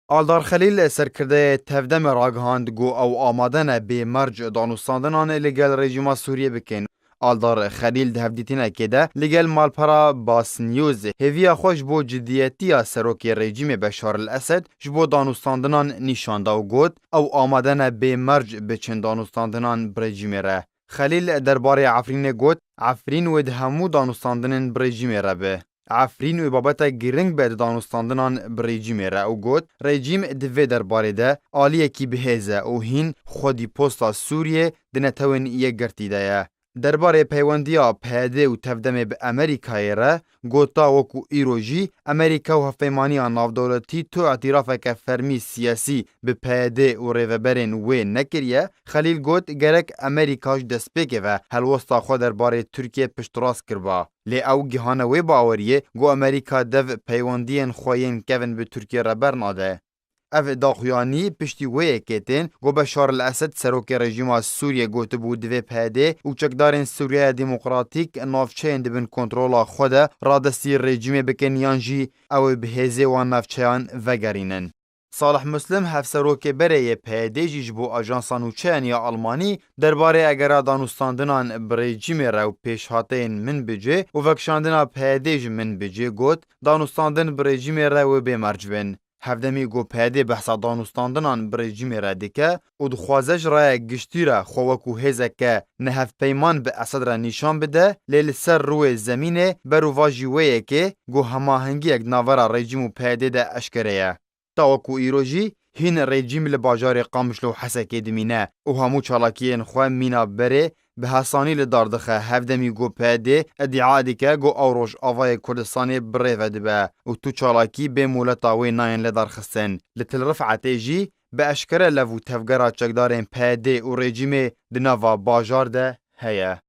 آلدار خلیل سرکرده تفدم راگهاند گو او آمادن به مرج دانوستاندنان لگل رژیما سوریه بکن. آلدار خلیل ده هفدیتینه که ده لگل مالپرا باس نیوز هیویا خوش بو جدیتی سروکی رژیم بشار الاسد جبو دانوستاندنان نیشانده و گود او آمادن به مرج بچن دانوستاندنان برژیم ره. خلیل درباره عفرین گود عفرین ود همو دانوستاندنن برژیم ره به. عفرین و بابتا گرنگ به دانستاندنان برژیم را او گوت رژیم دوی درباره ده آلیه کی بهزه او هین خودی پوستا سوریه دنتوین یک گرتیده درباره پیوندیا پیاده و تفدم به امریکای را گوتا وکو ایروژی امریکا و هفیمانی نافدولتی تو اعتراف که فرمی سیاسی به پیاده و ریوبرین و نکریه خلیل گوت گرک امریکاش دست بگه و هلوستا خود درباره ترکیه پشتراس کربا لی او گهانه و باوریه گو امریکا دو پیوندین خوین کون به ترکیه را برناده اف داخویانی پشتی وی کتین گو بشار الاسد سروک رژیم سوریه گوت بود دوی پیده و چکدارین سوریه دموکراتیک نافچه دبن کنترول خود را دستی رژیم بکنیانجی او بهزه و نافچهان وگرینن. صالح مسلم هفسروک بره پیده جیج بو آجانسان و چهنی آلمانی درباره اگر دانستاندنان برژیم رو پیش هاتین من بجه و وکشاندنا پیده ج من بجه گوت دانستاندن برژیم رو بمرج بن. هفدمی گو پیده بحثا دانستاندنان برژیم را دیکه و دخوازش را گشتی را خوکو هزه که نهف پیمان به اسد را نشان بده لیل سر روی زمینه برو واجیوه که گو هماهنگی اگ ناورا رژیم و پیده ده اشکره تاوکو ایروژی هین رژیم لباجار قامشلو حسکی دمینه و همو چالاکیین خواه مینا بره به حسانی لداردخه هفدمی گو پیده ادعا دیکه گو اوروش آوای کردستانی بره ودبه و تو چالاکی به مولتاوی ناین لدارخستن لتل رفعته جی به اشکره لفو تفگره چکدارین پیده و رژیم دناوا باجار ده هیه.